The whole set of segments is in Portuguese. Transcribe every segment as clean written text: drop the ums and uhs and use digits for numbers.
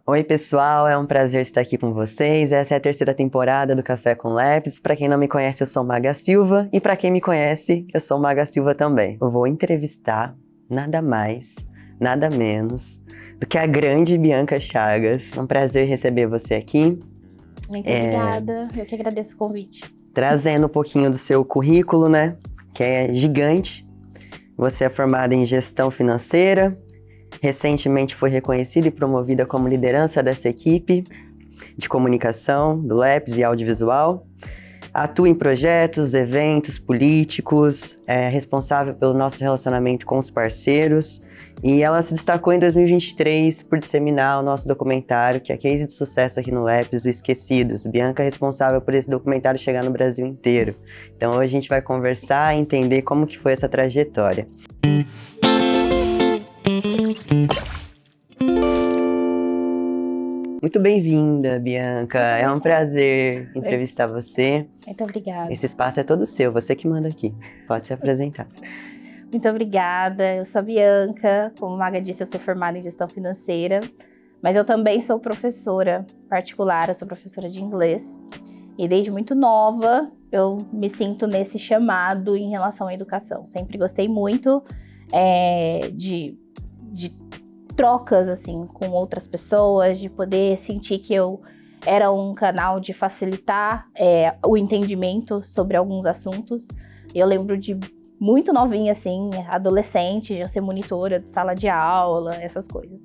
Oi, pessoal, é um prazer estar aqui com vocês. Essa é a terceira temporada do Café com Labs. Para quem não me conhece, eu sou Maga Silva, e para quem me conhece, eu sou Maga Silva também. Eu vou entrevistar nada mais, nada menos do que a grande Bianca Chagas. É um prazer receber você aqui. Muito obrigada, eu que agradeço o convite. Trazendo um pouquinho do seu currículo, né, que é gigante. Você é formada em gestão financeira. Recentemente foi reconhecida e promovida como liderança dessa equipe de comunicação do Labs e audiovisual. Atua em projetos, eventos políticos, é responsável pelo nosso relacionamento com os parceiros. E ela se destacou em 2023 por disseminar o nosso documentário, que é case de sucesso aqui no Labs, o Esquecidos. Bianca é responsável por esse documentário chegar no Brasil inteiro. Então hoje a gente vai conversar e entender como que foi essa trajetória. Muito bem-vinda, Bianca. É um prazer entrevistar você. Muito obrigada. Esse espaço é todo seu, você que manda aqui. Pode se apresentar. Muito obrigada. Eu sou a Bianca. Como a Maga disse, eu sou formada em gestão financeira, mas eu também sou professora particular, eu sou professora de inglês. E desde muito nova, eu me sinto nesse chamado em relação à educação. Sempre gostei muito de trocas, assim, com outras pessoas, de poder sentir que eu era um canal de facilitar o entendimento sobre alguns assuntos. Eu lembro de muito novinha, assim, adolescente, já ser monitora de sala de aula, essas coisas.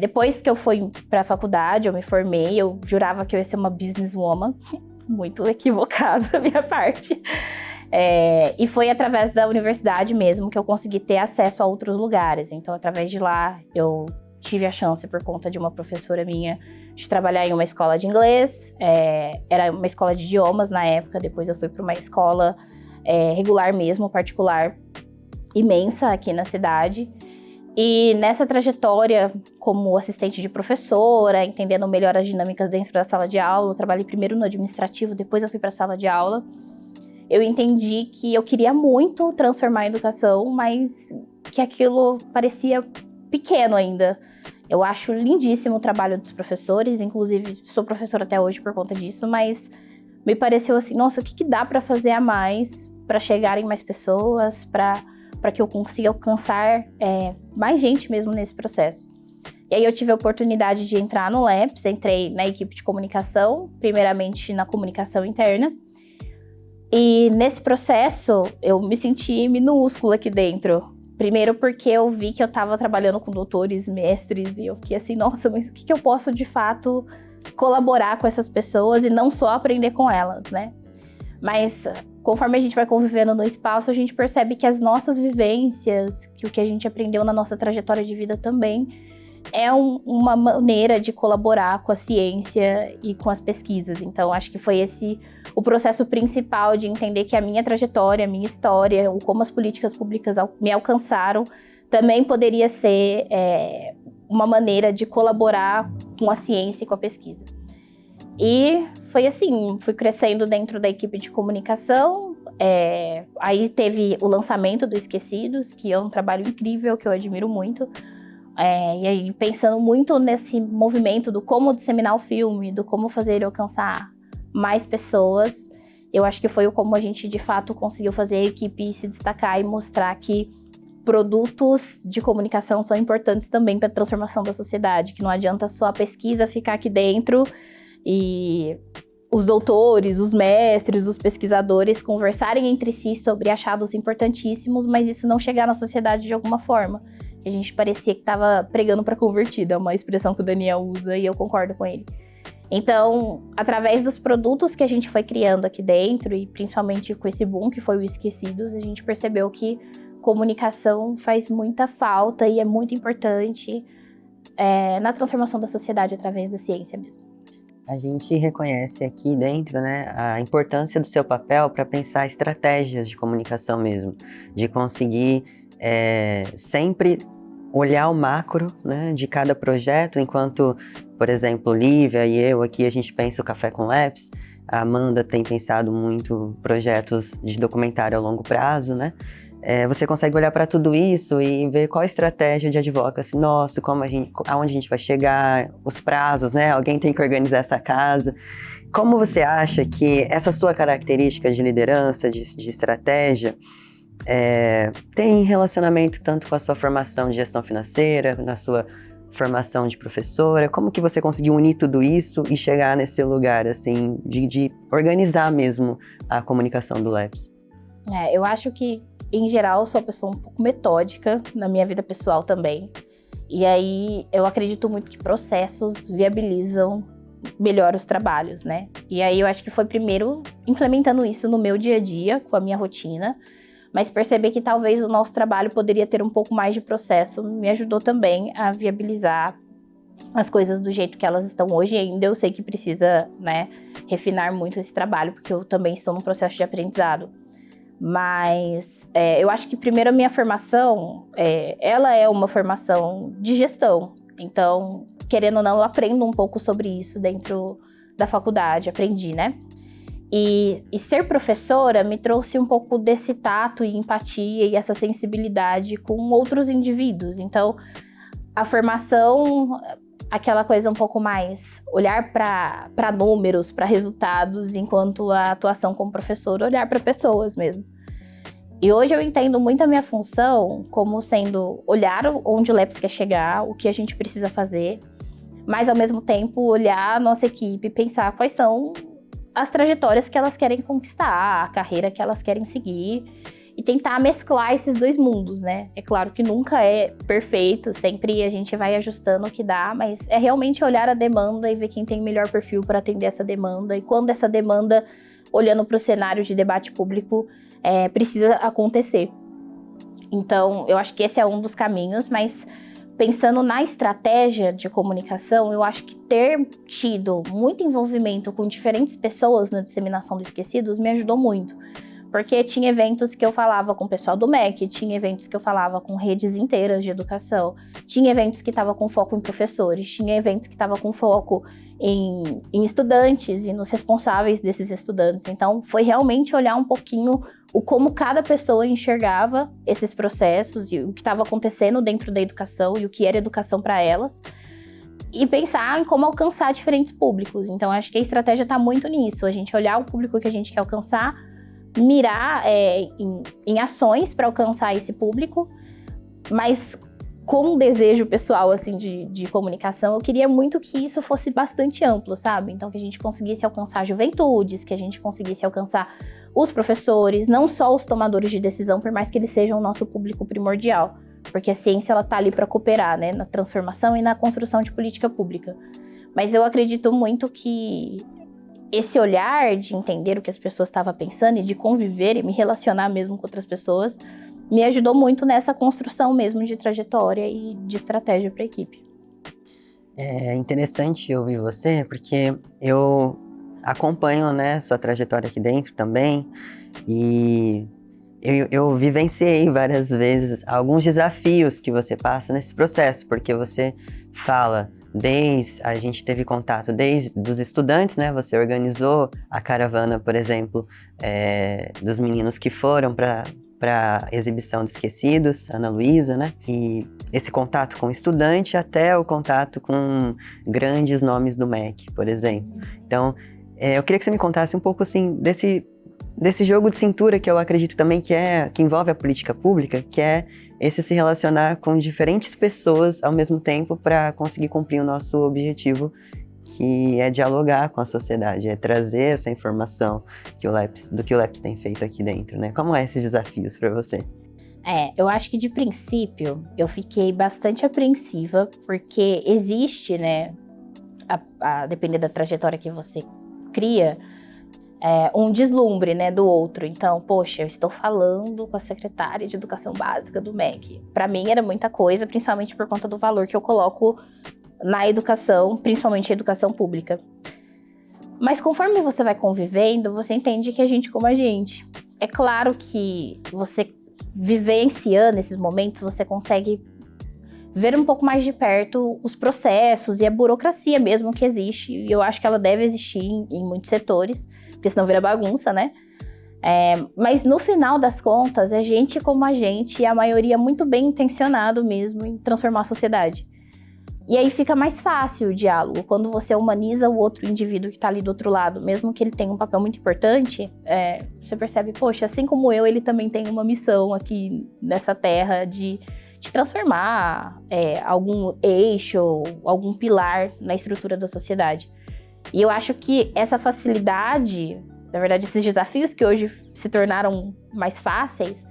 Depois que eu fui para a faculdade, eu me formei, eu jurava que eu ia ser uma businesswoman, muito equivocada da minha parte. E foi através da universidade mesmo que eu consegui ter acesso a outros lugares. Então, através de lá, eu tive a chance, por conta de uma professora minha, de trabalhar em uma escola de inglês. Era uma escola de idiomas na época, depois eu fui para uma escola regular mesmo, particular, imensa aqui na cidade. E nessa trajetória, como assistente de professora, entendendo melhor as dinâmicas dentro da sala de aula, eu trabalhei primeiro no administrativo, depois eu fui para a sala de aula. Eu entendi que eu queria muito transformar a educação, mas que aquilo parecia pequeno ainda. Eu acho lindíssimo o trabalho dos professores, inclusive sou professora até hoje por conta disso, mas me pareceu assim, nossa, o que dá para fazer a mais para chegarem mais pessoas, para que eu consiga alcançar mais gente mesmo nesse processo. E aí eu tive a oportunidade de entrar no Labs, entrei na equipe de comunicação, primeiramente na comunicação interna. E nesse processo, eu me senti minúscula aqui dentro. Primeiro porque eu vi que eu estava trabalhando com doutores, mestres, e eu fiquei assim, nossa, mas o que eu posso de fato colaborar com essas pessoas e não só aprender com elas, né? Mas conforme a gente vai convivendo no espaço, a gente percebe que as nossas vivências, que o que a gente aprendeu na nossa trajetória de vida também, é uma maneira de colaborar com a ciência e com as pesquisas. Então, acho que foi esse o processo principal de entender que a minha trajetória, a minha história, como as políticas públicas me alcançaram, também poderia ser uma maneira de colaborar com a ciência e com a pesquisa. E foi assim, fui crescendo dentro da equipe de comunicação. Aí teve o lançamento do Esquecidos, que é um trabalho incrível, que eu admiro muito. E aí, pensando muito nesse movimento do como disseminar o filme, do como fazer ele alcançar mais pessoas, eu acho que foi como a gente, de fato, conseguiu fazer a equipe se destacar e mostrar que produtos de comunicação são importantes também para a transformação da sociedade, que não adianta só a pesquisa ficar aqui dentro e os doutores, os mestres, os pesquisadores conversarem entre si sobre achados importantíssimos, mas isso não chegar na sociedade de alguma forma. A gente parecia que estava pregando para convertida, é uma expressão que o Daniel usa e eu concordo com ele. Então, através dos produtos que a gente foi criando aqui dentro, e principalmente com esse boom que foi o Esquecidos, a gente percebeu que comunicação faz muita falta e é muito importante na transformação da sociedade através da ciência mesmo. A gente reconhece aqui dentro, né, a importância do seu papel para pensar estratégias de comunicação mesmo, de conseguir sempre olhar o macro, né, de cada projeto, enquanto, por exemplo, Lívia e eu aqui, a gente pensa o Café com Labs, a Amanda tem pensado muito projetos de documentário a longo prazo, né? você consegue olhar para tudo isso e ver qual a estratégia de advocacy nosso, aonde a gente vai chegar, os prazos, né? Alguém tem que organizar essa casa. Como você acha que essa sua característica de liderança, de estratégia, tem relacionamento tanto com a sua formação de gestão financeira, na sua formação de professora? Como que você conseguiu unir tudo isso e chegar nesse lugar, assim, de organizar mesmo a comunicação do LAPS? Eu acho que, em geral, eu sou uma pessoa um pouco metódica, na minha vida pessoal também. E aí, eu acredito muito que processos viabilizam melhor os trabalhos, né? E aí, eu acho que foi primeiro implementando isso no meu dia a dia, com a minha rotina, mas perceber que talvez o nosso trabalho poderia ter um pouco mais de processo me ajudou também a viabilizar as coisas do jeito que elas estão hoje. E ainda eu sei que precisa, né, refinar muito esse trabalho, porque eu também estou num processo de aprendizado. Mas eu acho que primeiro a minha formação, ela é uma formação de gestão. Então, querendo ou não, eu aprendo um pouco sobre isso dentro da faculdade, aprendi, né? E ser professora me trouxe um pouco desse tato e empatia e essa sensibilidade com outros indivíduos. Então, a formação, aquela coisa um pouco mais olhar para números, para resultados, enquanto a atuação como professora, olhar para pessoas mesmo. E hoje eu entendo muito a minha função como sendo olhar onde o LAPS quer chegar, o que a gente precisa fazer, mas ao mesmo tempo olhar a nossa equipe e pensar quais são as trajetórias que elas querem conquistar, a carreira que elas querem seguir, e tentar mesclar esses dois mundos, né? É claro que nunca é perfeito, sempre a gente vai ajustando o que dá, mas é realmente olhar a demanda e ver quem tem o melhor perfil para atender essa demanda, e quando essa demanda, olhando para o cenário de debate público, precisa acontecer. Então, eu acho que esse é um dos caminhos, mas pensando na estratégia de comunicação, eu acho que ter tido muito envolvimento com diferentes pessoas na disseminação do Esquecidos me ajudou muito. Porque tinha eventos que eu falava com o pessoal do MEC, tinha eventos que eu falava com redes inteiras de educação, tinha eventos que estavam com foco em professores, tinha eventos que estavam com foco em estudantes e nos responsáveis desses estudantes. Então, foi realmente olhar um pouquinho como cada pessoa enxergava esses processos e o que estava acontecendo dentro da educação e o que era educação para elas, e pensar em como alcançar diferentes públicos. Então, acho que a estratégia está muito nisso, a gente olhar o público que a gente quer alcançar, mirar em ações para alcançar esse público, mas com um desejo pessoal assim, de comunicação, eu queria muito que isso fosse bastante amplo, sabe? Então, que a gente conseguisse alcançar juventudes, que a gente conseguisse alcançar os professores, não só os tomadores de decisão, por mais que eles sejam o nosso público primordial, porque a ciência ela tá ali para cooperar, né, na transformação e na construção de política pública. Mas eu acredito muito que esse olhar de entender o que as pessoas estavam pensando e de conviver e me relacionar mesmo com outras pessoas me ajudou muito nessa construção mesmo de trajetória e de estratégia para a equipe. É interessante ouvir você, porque eu acompanho, né, sua trajetória aqui dentro também, e eu vivenciei várias vezes alguns desafios que você passa nesse processo, porque você fala, a gente teve contato desde dos estudantes, né? Você organizou a caravana, por exemplo, dos meninos que foram para a exibição de Esquecidos, Ana Luísa, né? E esse contato com o estudante até o contato com grandes nomes do MEC, por exemplo. Então, eu queria que você me contasse um pouco, assim, desse jogo de cintura que eu acredito também que envolve a política pública, que é esse se relacionar com diferentes pessoas ao mesmo tempo para conseguir cumprir o nosso objetivo, que é dialogar com a sociedade, é trazer essa informação do que o LAPS tem feito aqui dentro, né? Como é esses desafios para você? Eu acho que de princípio eu fiquei bastante apreensiva, porque existe, né, a depender da trajetória que você cria, um deslumbre, né, do outro. Então, poxa, eu estou falando com a secretária de Educação Básica do MEC. Para mim era muita coisa, principalmente por conta do valor que eu coloco na educação, principalmente a educação pública. Mas conforme você vai convivendo, você entende que a gente como a gente. É claro que você vivenciando esses momentos, você consegue ver um pouco mais de perto os processos e a burocracia mesmo que existe. E eu acho que ela deve existir em muitos setores, porque senão vira bagunça, né? Mas no final das contas, é gente como a gente, e a maioria muito bem intencionado mesmo em transformar a sociedade. E aí fica mais fácil o diálogo, quando você humaniza o outro indivíduo que está ali do outro lado, mesmo que ele tenha um papel muito importante, você percebe, poxa, assim como eu, ele também tem uma missão aqui nessa terra de transformar algum eixo, algum pilar na estrutura da sociedade. E eu acho que essa facilidade, na verdade, esses desafios que hoje se tornaram mais fáceis,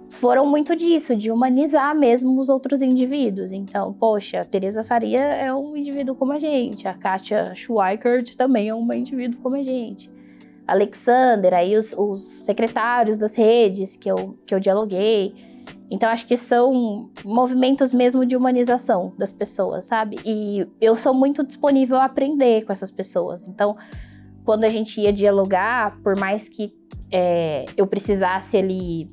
foram muito disso, de humanizar mesmo os outros indivíduos. Então, poxa, a Tereza Faria é um indivíduo como a gente, a Kátia Schweikert também é um indivíduo como a gente. Alexander, aí os secretários das redes que eu dialoguei. Então, acho que são movimentos mesmo de humanização das pessoas, sabe? E eu sou muito disponível a aprender com essas pessoas. Então, quando a gente ia dialogar, por mais que eu precisasse ali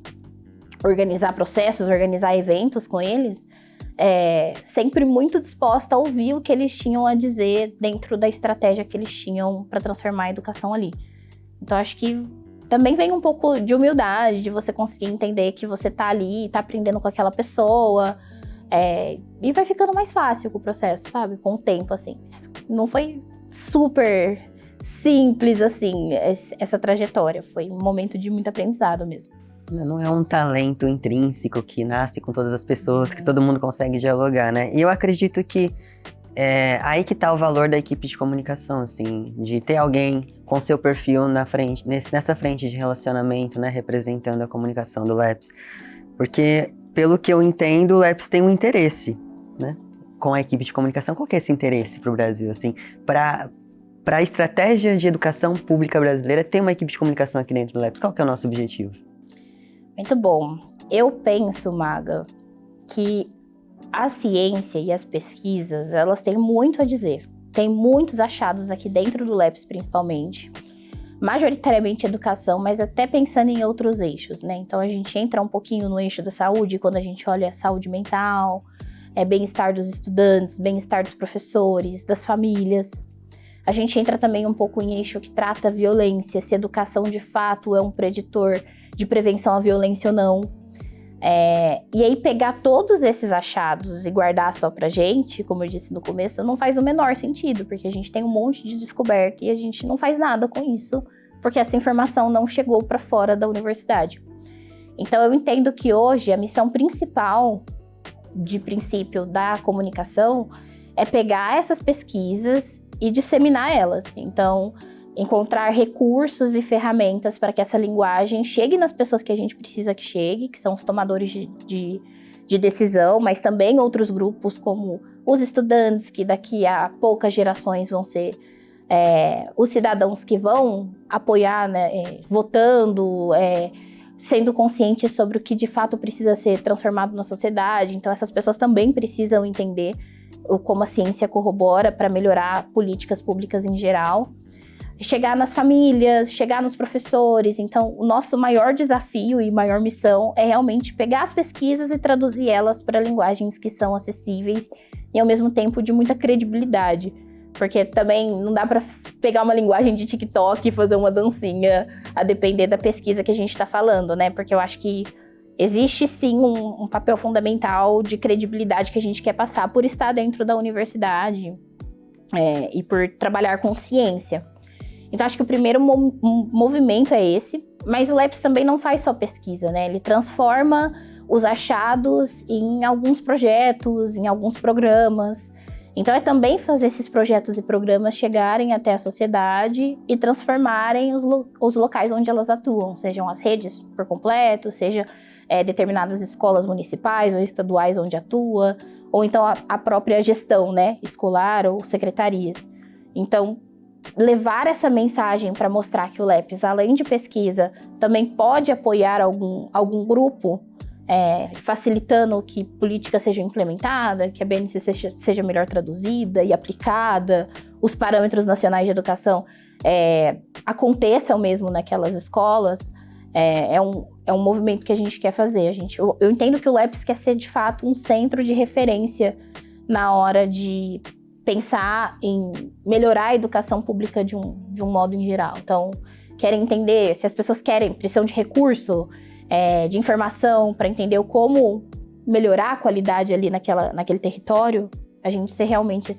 organizar processos, organizar eventos com eles, sempre muito disposta a ouvir o que eles tinham a dizer dentro da estratégia que eles tinham para transformar a educação ali. Então, acho que também vem um pouco de humildade, de você conseguir entender que você tá ali, tá aprendendo com aquela pessoa, e vai ficando mais fácil com o processo, sabe? Com o tempo, assim. Não foi super simples, assim, essa trajetória. Foi um momento de muito aprendizado mesmo. Não é um talento intrínseco que nasce com todas as pessoas, que todo mundo consegue dialogar, né? E eu acredito que aí que tá o valor da equipe de comunicação, assim, de ter alguém com seu perfil na frente, nessa frente de relacionamento, né, representando a comunicação do LEPS. Porque, pelo que eu entendo, o LEPS tem um interesse, né, com a equipe de comunicação. Qual que é esse interesse pro Brasil, assim, para a estratégia de educação pública brasileira, ter uma equipe de comunicação aqui dentro do LEPS? Qual que é o nosso objetivo? Muito bom. Eu penso, Maga, que a ciência e as pesquisas, elas têm muito a dizer. Tem muitos achados aqui dentro do LEPS, principalmente. Majoritariamente educação, mas até pensando em outros eixos, né? Então, a gente entra um pouquinho no eixo da saúde, quando a gente olha a saúde mental, bem-estar dos estudantes, bem-estar dos professores, das famílias. A gente entra também um pouco em eixo que trata a violência, se a educação de fato é um preditor de prevenção à violência ou não. E aí pegar todos esses achados e guardar só pra gente, como eu disse no começo, não faz o menor sentido, porque a gente tem um monte de descoberta e a gente não faz nada com isso, porque essa informação não chegou para fora da universidade. Então eu entendo que hoje a missão principal, de princípio, da comunicação é pegar essas pesquisas e disseminar elas. Então, encontrar recursos e ferramentas para que essa linguagem chegue nas pessoas que a gente precisa que chegue, que são os tomadores de decisão, mas também outros grupos como os estudantes, que daqui a poucas gerações vão ser os cidadãos que vão apoiar, né, votando, sendo conscientes sobre o que de fato precisa ser transformado na sociedade. Então essas pessoas também precisam entender como a ciência corrobora para melhorar políticas públicas em geral. Chegar nas famílias, chegar nos professores. Então, o nosso maior desafio e maior missão é realmente pegar as pesquisas e traduzir elas para linguagens que são acessíveis e, ao mesmo tempo, de muita credibilidade. Porque também não dá para pegar uma linguagem de TikTok e fazer uma dancinha, a depender da pesquisa que a gente está falando, né? Porque eu acho que existe, sim, um papel fundamental de credibilidade que a gente quer passar por estar dentro da universidade e por trabalhar com ciência. Então, acho que o primeiro movimento é esse, mas o LEPS também não faz só pesquisa, né? Ele transforma os achados em alguns projetos, em alguns programas. Então, é também fazer esses projetos e programas chegarem até a sociedade e transformarem os locais onde elas atuam, sejam as redes por completo, seja determinadas escolas municipais ou estaduais onde atua, ou então a própria gestão, né, escolar ou secretarias. Então, levar essa mensagem para mostrar que o LEPS, além de pesquisa, também pode apoiar algum grupo, facilitando que política seja implementada, que a BNCC seja melhor traduzida e aplicada, os parâmetros nacionais de educação aconteçam mesmo naquelas escolas, é um movimento que a gente quer fazer. Eu entendo que o LEPS quer ser, de fato, um centro de referência na hora de pensar em melhorar a educação pública de um modo em geral. Então, querem entender, se as pessoas precisam de recurso, de informação para entender como melhorar a qualidade ali naquele território, a gente ser realmente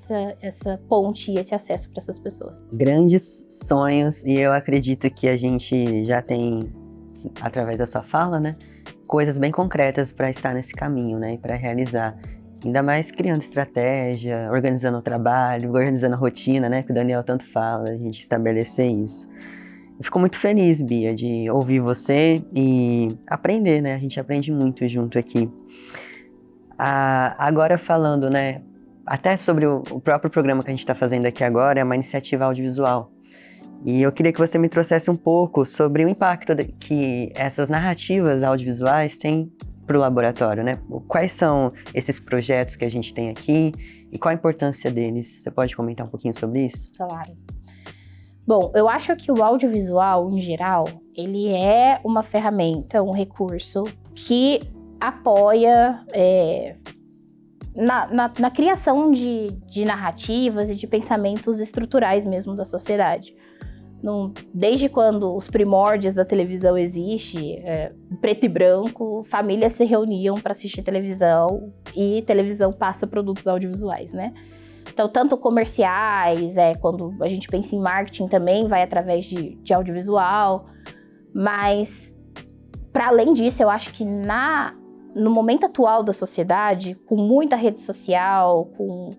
essa ponte e esse acesso para essas pessoas. Grandes sonhos, e eu acredito que a gente já tem, através da sua fala, né, coisas bem concretas para estar nesse caminho, né, e para realizar. Ainda mais criando estratégia, organizando o trabalho, organizando a rotina, né, que o Daniel tanto fala, a gente estabelecer isso. Eu fico muito feliz, Bia, de ouvir você e aprender, né, a gente aprende muito junto aqui. Agora falando, né, até sobre o próprio programa que a gente está fazendo aqui agora, é uma iniciativa audiovisual. E eu queria que você me trouxesse um pouco sobre o impacto que essas narrativas audiovisuais têm para o laboratório, né? Quais são esses projetos que a gente tem aqui e qual a importância deles? Você pode comentar um pouquinho sobre isso? Claro. Bom, eu acho que o audiovisual, em geral, ele é uma ferramenta, um recurso que apoia na criação de narrativas e de pensamentos estruturais mesmo da sociedade. Desde quando os primórdios da televisão existem, preto e branco, famílias se reuniam para assistir televisão e televisão passa produtos audiovisuais, né? Então, tanto comerciais, quando a gente pensa em marketing também vai através de audiovisual, mas para além disso, eu acho que no momento atual da sociedade, com muita rede social, com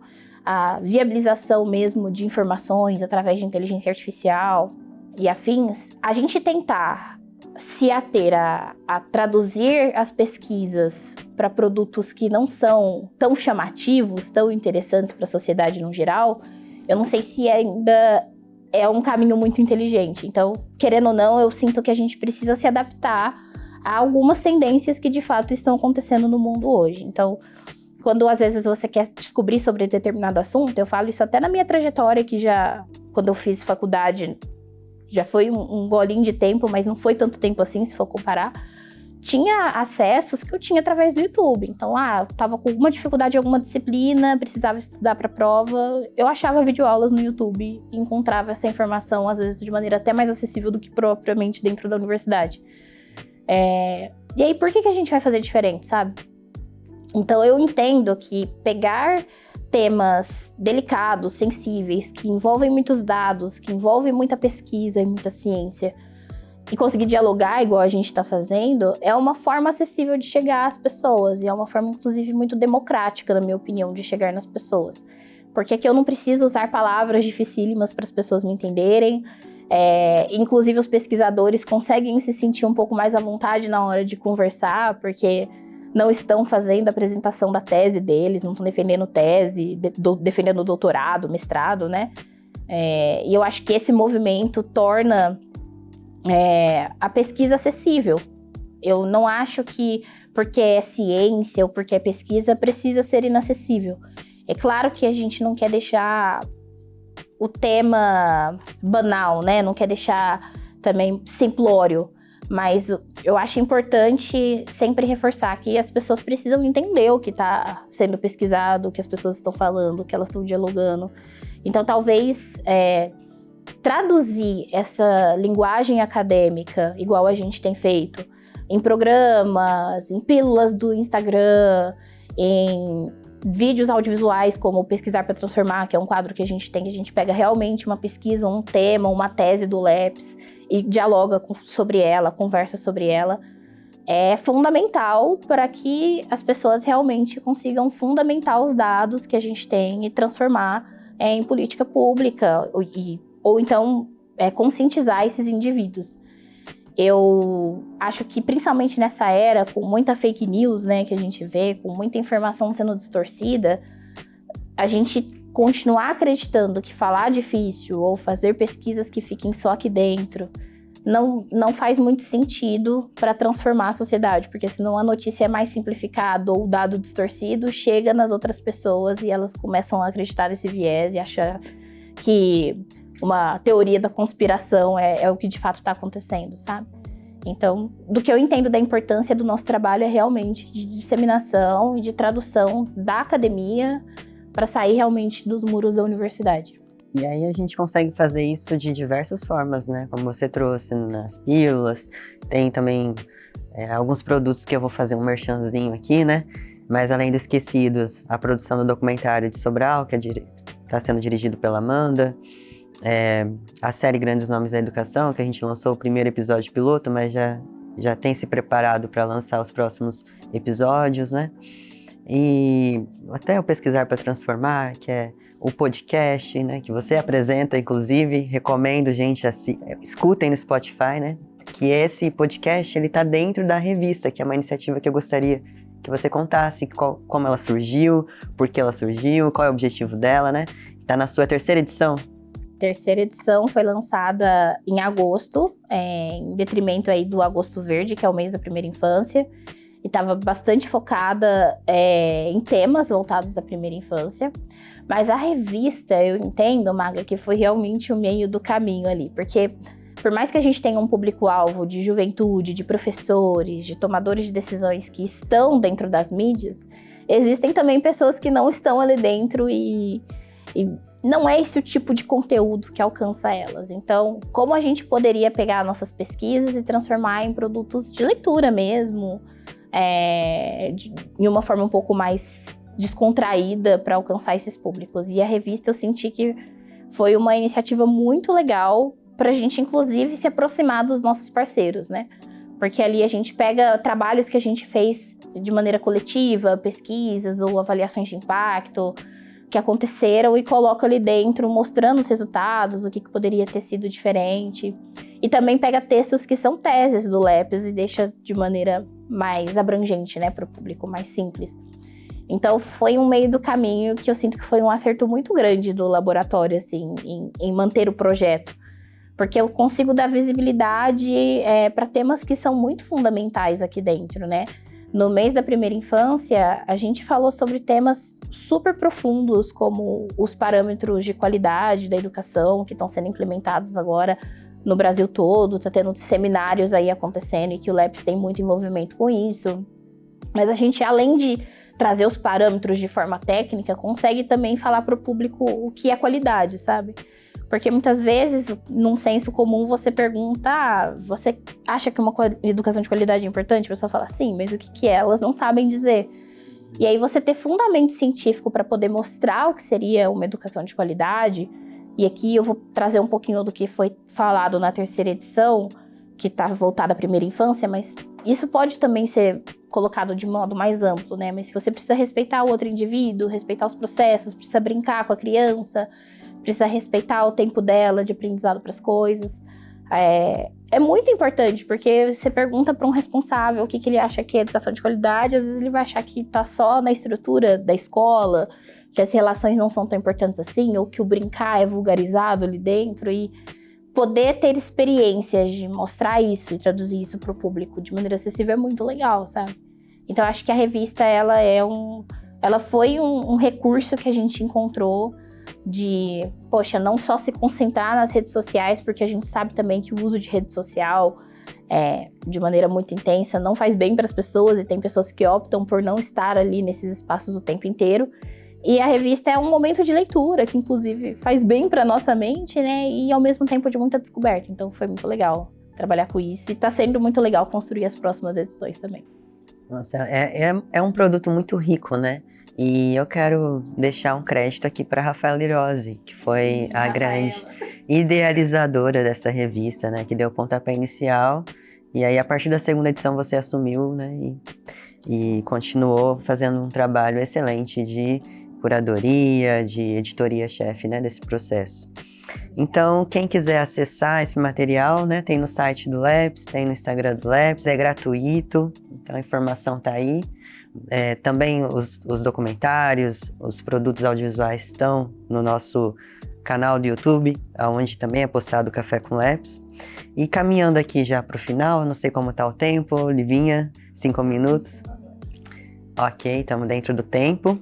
a viabilização mesmo de informações através de inteligência artificial e afins, a gente tentar se ater a traduzir as pesquisas para produtos que não são tão chamativos, tão interessantes para a sociedade no geral, eu não sei se ainda é um caminho muito inteligente. Então, querendo ou não, eu sinto que a gente precisa se adaptar a algumas tendências que de fato estão acontecendo no mundo hoje. Então, quando às vezes você quer descobrir sobre determinado assunto, eu falo isso até na minha trajetória, que já, quando eu fiz faculdade, já foi um golinho de tempo, mas não foi tanto tempo assim, se for comparar. Tinha acessos que eu tinha através do YouTube. Então, eu tava com alguma dificuldade em alguma disciplina, precisava estudar para prova, eu achava videoaulas no YouTube e encontrava essa informação, às vezes, de maneira até mais acessível do que propriamente dentro da universidade. E aí, por que a gente vai fazer diferente, sabe? Então, eu entendo que pegar temas delicados, sensíveis, que envolvem muitos dados, que envolvem muita pesquisa e muita ciência, e conseguir dialogar igual a gente está fazendo, é uma forma acessível de chegar às pessoas, e é uma forma, inclusive, muito democrática, na minha opinião, de chegar nas pessoas. Porque aqui eu não preciso usar palavras dificílimas para as pessoas me entenderem. Inclusive, os pesquisadores conseguem se sentir um pouco mais à vontade na hora de conversar, porque não estão fazendo a apresentação da tese deles, não estão defendendo tese, defendendo doutorado, mestrado, né? E eu acho que esse movimento torna a pesquisa acessível. Eu não acho que porque é ciência ou porque é pesquisa precisa ser inacessível. É claro que a gente não quer deixar o tema banal, né? Não quer deixar também simplório, mas eu acho importante sempre reforçar que as pessoas precisam entender o que está sendo pesquisado, o que as pessoas estão falando, o que elas estão dialogando. Então, talvez traduzir essa linguagem acadêmica, igual a gente tem feito, em programas, em pílulas do Instagram, em vídeos audiovisuais como Pesquisar para Transformar, que é um quadro que a gente pega realmente uma pesquisa, um tema, uma tese do LEPS e dialoga sobre ela, conversa sobre ela, é fundamental para que as pessoas realmente consigam fundamentar os dados que a gente tem e transformar em política pública, ou então conscientizar esses indivíduos. Eu acho que, principalmente nessa era, com muita fake news, né, que a gente vê, com muita informação sendo distorcida, a gente continuar acreditando que falar é difícil ou fazer pesquisas que fiquem só aqui dentro não faz muito sentido para transformar a sociedade, porque senão a notícia é mais simplificada ou o dado distorcido chega nas outras pessoas e elas começam a acreditar nesse viés e achar que uma teoria da conspiração é o que de fato está acontecendo, sabe? Então, do que eu entendo da importância do nosso trabalho é realmente de disseminação e de tradução da academia para sair realmente dos muros da universidade. E aí a gente consegue fazer isso de diversas formas, né? Como você trouxe nas pílulas, tem também alguns produtos que eu vou fazer um merchanzinho aqui, né? Mas além dos esquecidos, a produção do documentário de Sobral, que está sendo dirigido pela Amanda, a série Grandes Nomes da Educação, que a gente lançou o primeiro episódio piloto, mas já tem se preparado para lançar os próximos episódios, né? E até o Pesquisar para Transformar, que é o podcast, né, que você apresenta, inclusive, recomendo, gente, escutem no Spotify, né, que esse podcast, ele tá dentro da revista, que é uma iniciativa que eu gostaria que você contasse como ela surgiu, por que ela surgiu, qual é o objetivo dela, né, tá na sua terceira edição. Terceira edição foi lançada em agosto, em detrimento aí do Agosto Verde, que é o mês da primeira infância, e estava bastante focada em temas voltados à primeira infância. Mas a revista, eu entendo, Maga, que foi realmente o meio do caminho ali, porque por mais que a gente tenha um público-alvo de juventude, de professores, de tomadores de decisões que estão dentro das mídias, existem também pessoas que não estão ali dentro e não é esse o tipo de conteúdo que alcança elas. Então, como a gente poderia pegar nossas pesquisas e transformar em produtos de leitura mesmo, de uma forma um pouco mais descontraída para alcançar esses públicos. E a revista eu senti que foi uma iniciativa muito legal para a gente, inclusive, se aproximar dos nossos parceiros, né? Porque ali a gente pega trabalhos que a gente fez de maneira coletiva, pesquisas ou avaliações de impacto que aconteceram e coloca ali dentro, mostrando os resultados, o que poderia ter sido diferente. E também pega textos que são teses do LEPS e deixa de maneira mais abrangente, né, para o público mais simples. Então foi um meio do caminho que eu sinto que foi um acerto muito grande do laboratório, assim, em manter o projeto. Porque eu consigo dar visibilidade para temas que são muito fundamentais aqui dentro, né? No mês da primeira infância, a gente falou sobre temas super profundos, como os parâmetros de qualidade da educação, que estão sendo implementados agora no Brasil todo, está tendo seminários aí acontecendo e que o LEPS tem muito envolvimento com isso. Mas a gente, além de trazer os parâmetros de forma técnica, consegue também falar para o público o que é qualidade, sabe? Porque muitas vezes, num senso comum, você pergunta, você acha que uma educação de qualidade é importante? A pessoa fala, sim, mas o que é? Elas não sabem dizer. E aí você ter fundamento científico para poder mostrar o que seria uma educação de qualidade, e aqui eu vou trazer um pouquinho do que foi falado na terceira edição, que está voltada à primeira infância, mas isso pode também ser colocado de modo mais amplo, né? Mas você precisa respeitar o outro indivíduo, respeitar os processos, precisa brincar com a criança, precisa respeitar o tempo dela de aprendizado para as coisas. É muito importante, porque você pergunta para um responsável o que ele acha que é educação de qualidade, às vezes ele vai achar que está só na estrutura da escola, que as relações não são tão importantes assim, ou que o brincar é vulgarizado ali dentro, e poder ter experiências de mostrar isso e traduzir isso para o público de maneira acessível é muito legal, sabe? Então, acho que a revista, ela foi um recurso que a gente encontrou de, poxa, não só se concentrar nas redes sociais, porque a gente sabe também que o uso de rede social de maneira muito intensa não faz bem para as pessoas, e tem pessoas que optam por não estar ali nesses espaços o tempo inteiro. E a revista é um momento de leitura, que inclusive faz bem para nossa mente, né? E ao mesmo tempo de muita descoberta. Então foi muito legal trabalhar com isso. E tá sendo muito legal construir as próximas edições também. Nossa, é um produto muito rico, né? E eu quero deixar um crédito aqui para Rafaela Lirosi, que foi a grande idealizadora dessa revista, né? Que deu o pontapé inicial. E aí, a partir da segunda edição, você assumiu, né? E continuou fazendo um trabalho excelente de curadoria, de editoria-chefe, né, desse processo. Então, quem quiser acessar esse material, né, tem no site do LEPS, tem no Instagram do LEPS, é gratuito, então a informação está aí. Também os documentários, os produtos audiovisuais estão no nosso canal do YouTube, onde também é postado o Café com LEPS. E caminhando aqui já para o final, não sei como está o tempo, Livinha, 5 minutos. Ok, estamos dentro do tempo.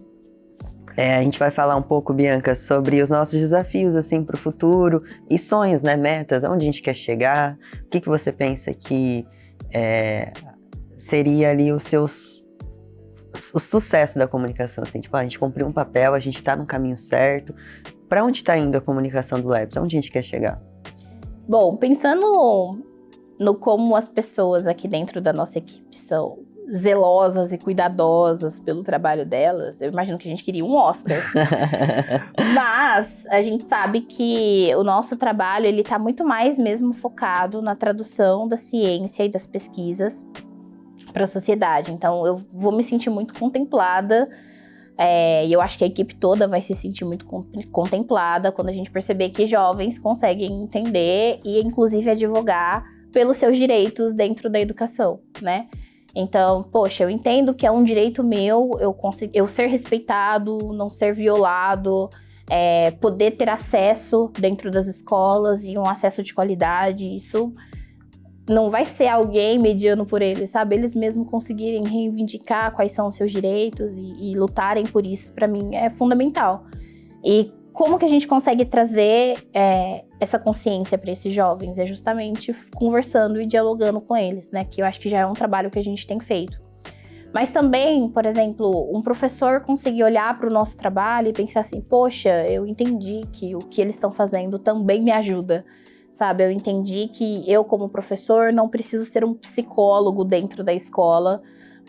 A gente vai falar um pouco, Bianca, sobre os nossos desafios, assim, para o futuro e sonhos, né, metas, onde a gente quer chegar, o que você pensa que seria ali os seus o sucesso da comunicação, assim, tipo, a gente cumpriu um papel, a gente tá no caminho certo. Para onde está indo a comunicação do Labs? Onde a gente quer chegar? Bom, pensando no como as pessoas aqui dentro da nossa equipe são zelosas e cuidadosas pelo trabalho delas, eu imagino que a gente queria um Oscar. Mas a gente sabe que o nosso trabalho, ele tá muito mais mesmo focado na tradução da ciência e das pesquisas para a sociedade. Então, eu vou me sentir muito contemplada, e eu acho que a equipe toda vai se sentir muito contemplada quando a gente perceber que jovens conseguem entender e, inclusive, advogar pelos seus direitos dentro da educação, né? Então, poxa, eu entendo que é um direito meu, eu ser respeitado, não ser violado, poder ter acesso dentro das escolas e um acesso de qualidade. Isso não vai ser alguém mediando por eles, sabe? Eles mesmos conseguirem reivindicar quais são os seus direitos e lutarem por isso, para mim, é fundamental. E como que a gente consegue trazer essa consciência para esses jovens? É justamente conversando e dialogando com eles, né? Que eu acho que já é um trabalho que a gente tem feito. Mas também, por exemplo, um professor conseguir olhar para o nosso trabalho e pensar assim, poxa, eu entendi que o que eles estão fazendo também me ajuda, sabe? Eu entendi que eu, como professor, não preciso ser um psicólogo dentro da escola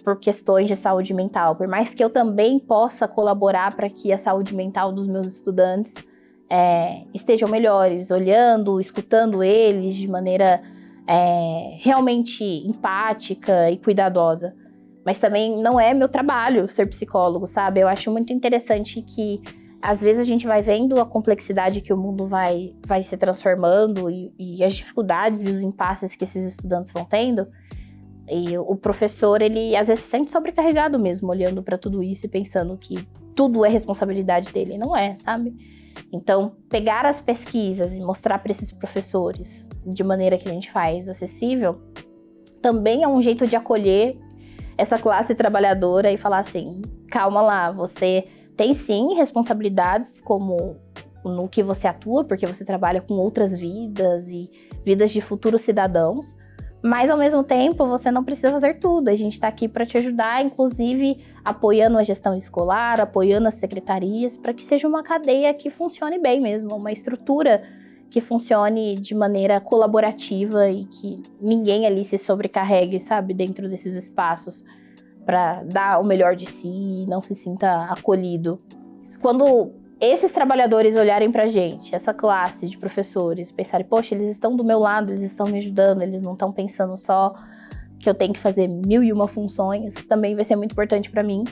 por questões de saúde mental, por mais que eu também possa colaborar para que a saúde mental dos meus estudantes estejam melhores, olhando, escutando eles de maneira realmente empática e cuidadosa. Mas também não é meu trabalho ser psicólogo, sabe? Eu acho muito interessante que às vezes a gente vai vendo a complexidade que o mundo vai se transformando e as dificuldades e os impasses que esses estudantes vão tendo. E o professor, ele às vezes se sente sobrecarregado mesmo, olhando para tudo isso e pensando que tudo é responsabilidade dele. Não é, sabe? Então, pegar as pesquisas e mostrar para esses professores de maneira que a gente faz acessível, também é um jeito de acolher essa classe trabalhadora e falar assim, calma lá, você tem sim responsabilidades como no que você atua, porque você trabalha com outras vidas e vidas de futuros cidadãos, mas ao mesmo tempo você não precisa fazer tudo, a gente está aqui para te ajudar, inclusive apoiando a gestão escolar, apoiando as secretarias, para que seja uma cadeia que funcione bem mesmo, uma estrutura que funcione de maneira colaborativa e que ninguém ali se sobrecarregue, sabe, dentro desses espaços para dar o melhor de si e não se sinta acolhido. Quando esses trabalhadores olharem pra gente, essa classe de professores, pensarem, poxa, eles estão do meu lado, eles estão me ajudando, eles não estão pensando só que eu tenho que fazer 1001 funções, também vai ser muito importante para mim.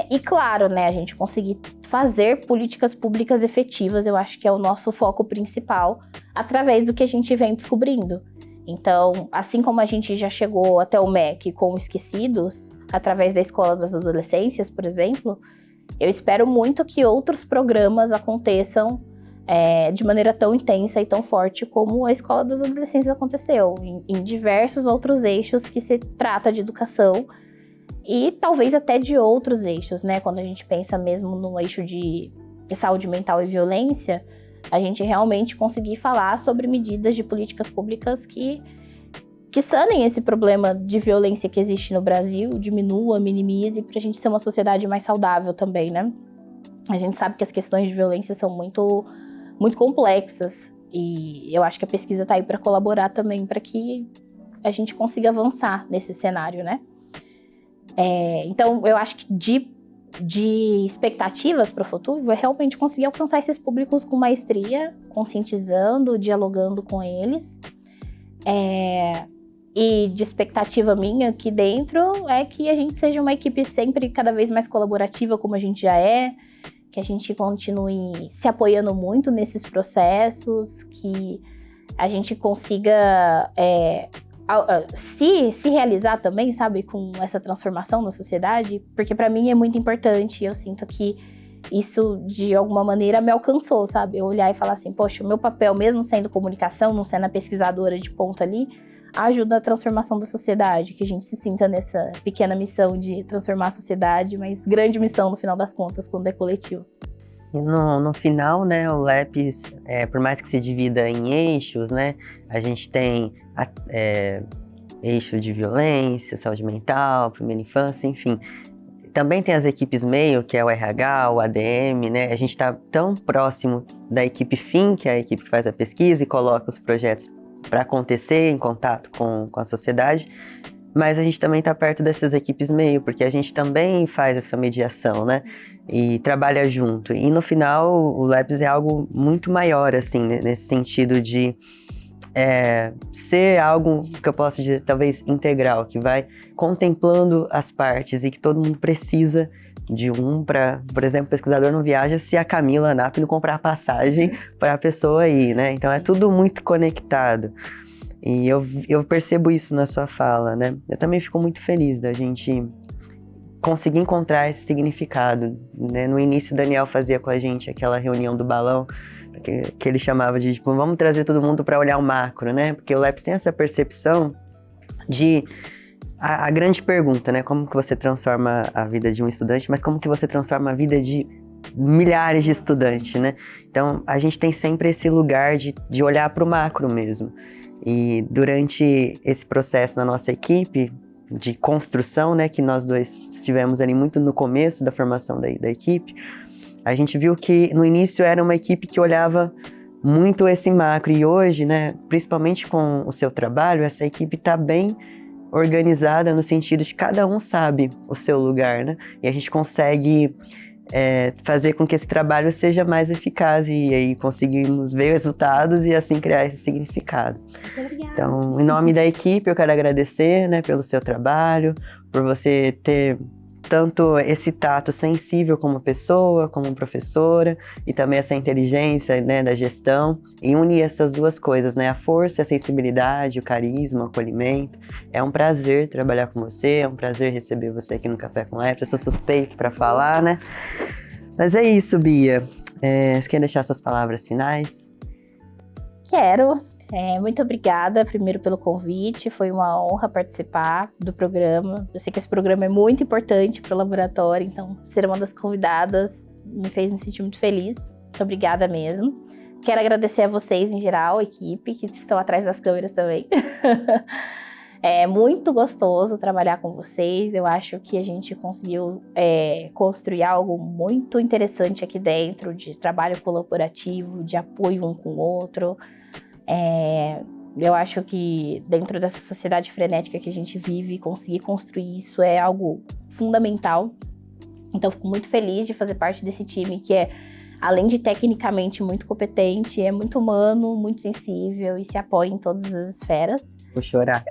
E claro, né, a gente conseguir fazer políticas públicas efetivas, eu acho que é o nosso foco principal, através do que a gente vem descobrindo. Então, assim como a gente já chegou até o MEC com Esquecidos, através da Escola das Adolescências, por exemplo, eu espero muito que outros programas aconteçam de maneira tão intensa e tão forte como a Escola das Adolescências aconteceu, em diversos outros eixos que se trata de educação e talvez até de outros eixos, né? Quando a gente pensa mesmo no eixo de saúde mental e violência, a gente realmente conseguir falar sobre medidas de políticas públicas que sanem esse problema de violência que existe no Brasil, diminua, minimize, para a gente ser uma sociedade mais saudável também, né? A gente sabe que as questões de violência são muito, muito complexas e eu acho que a pesquisa está aí para colaborar também para que a gente consiga avançar nesse cenário, né? Então, eu acho que de expectativas para o futuro é realmente conseguir alcançar esses públicos com maestria, conscientizando, dialogando com eles. E de expectativa minha aqui dentro é que a gente seja uma equipe sempre cada vez mais colaborativa, como a gente já é, que a gente continue se apoiando muito nesses processos, que a gente consiga se realizar também, sabe, com essa transformação na sociedade, porque para mim é muito importante e eu sinto que isso de alguma maneira me alcançou, sabe, eu olhar e falar assim, poxa, o meu papel, mesmo sendo comunicação, não sendo a pesquisadora de ponta ali, ajuda a transformação da sociedade, que a gente se sinta nessa pequena missão de transformar a sociedade, mas grande missão no final das contas, quando é coletivo. E no final, né, o LEPS, por mais que se divida em eixos, né, a gente tem eixo de violência, saúde mental, primeira infância, enfim. Também tem as equipes meio, que é o RH, o ADM, né? A gente está tão próximo da equipe fim, que é a equipe que faz a pesquisa e coloca os projetos para acontecer em contato com a sociedade, mas a gente também está perto dessas equipes meio, porque a gente também faz essa mediação, né? E trabalha junto. E no final, o Labs é algo muito maior, assim, nesse sentido de ser algo que eu posso dizer, talvez integral, que vai contemplando as partes e que todo mundo precisa de por exemplo, o pesquisador não viaja se a Camila Anap não comprar a passagem para a pessoa ir, né? Então é tudo muito conectado. E eu percebo isso na sua fala, né? Eu também fico muito feliz da gente conseguir encontrar esse significado, né? No início, o Daniel fazia com a gente aquela reunião do balão, que ele chamava de, tipo, vamos trazer todo mundo para olhar o macro, né? Porque o Labs tem essa percepção de a grande pergunta, né? Como que você transforma a vida de um estudante, mas como que você transforma a vida de milhares de estudantes, né? Então, a gente tem sempre esse lugar de olhar para o macro mesmo. E durante esse processo na nossa equipe de construção, né, que nós dois estivemos ali muito no começo da formação da equipe, a gente viu que no início era uma equipe que olhava muito esse macro, e hoje, né, principalmente com o seu trabalho, essa equipe está bem organizada no sentido de cada um sabe o seu lugar, né, e a gente consegue fazer com que esse trabalho seja mais eficaz e aí conseguimos ver resultados e assim criar esse significado. Muito obrigada. Então, em nome da equipe, eu quero agradecer, né, pelo seu trabalho, por você ter tanto esse tato sensível como pessoa, como professora, e também essa inteligência, né, da gestão, e unir essas duas coisas, né, a força, a sensibilidade, o carisma, o acolhimento. É um prazer trabalhar com você, é um prazer receber você aqui no Café com Labs. Eu sou suspeito para falar, né? Mas é isso, Bia. Você quer deixar suas palavras finais? Quero. Muito obrigada, primeiro, pelo convite. Foi uma honra participar do programa. Eu sei que esse programa é muito importante para o laboratório, então ser uma das convidadas me fez me sentir muito feliz. Muito obrigada mesmo. Quero agradecer a vocês em geral, a equipe, que estão atrás das câmeras também. É muito gostoso trabalhar com vocês. Eu acho que a gente conseguiu construir algo muito interessante aqui dentro, de trabalho colaborativo, de apoio um com o outro. Eu acho que dentro dessa sociedade frenética que a gente vive, conseguir construir isso é algo fundamental. Então, fico muito feliz de fazer parte desse time que além de tecnicamente muito competente, é muito humano, muito sensível e se apoia em todas as esferas. Vou chorar.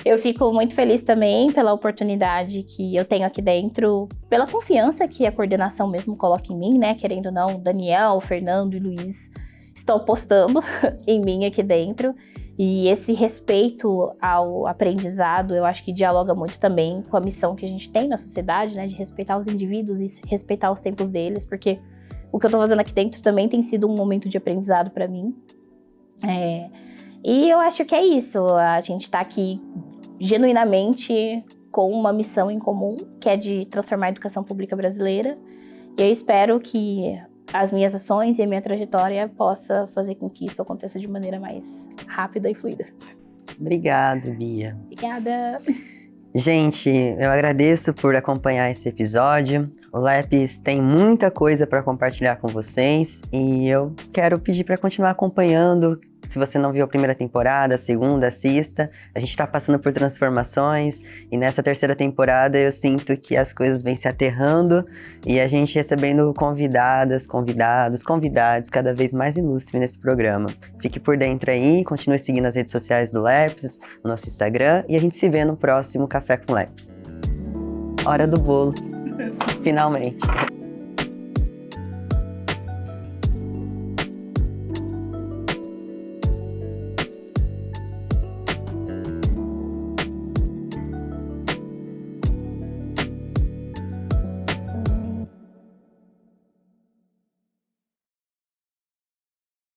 Eu fico muito feliz também pela oportunidade que eu tenho aqui dentro, pela confiança que a coordenação mesmo coloca em mim, né? Querendo ou não, Daniel, Fernando e Luiz estão apostando em mim aqui dentro. E esse respeito ao aprendizado, eu acho que dialoga muito também com a missão que a gente tem na sociedade, né? De respeitar os indivíduos e respeitar os tempos deles, porque o que eu tô fazendo aqui dentro também tem sido um momento de aprendizado para mim. E eu acho que é isso, a gente tá aqui genuinamente com uma missão em comum, que é de transformar a educação pública brasileira. E eu espero que as minhas ações e a minha trajetória possa fazer com que isso aconteça de maneira mais rápida e fluida. Obrigado, Bia. Obrigada. Gente, eu agradeço por acompanhar esse episódio. O Labs tem muita coisa para compartilhar com vocês e eu quero pedir para continuar acompanhando. Se você não viu a primeira temporada, a segunda, assista. A gente está passando por transformações e nessa terceira temporada eu sinto que as coisas vêm se aterrando e a gente recebendo convidados cada vez mais ilustres nesse programa. Fique por dentro aí, continue seguindo as redes sociais do Labs, no nosso Instagram, e a gente se vê no próximo Café com Labs. Hora do bolo. Finalmente.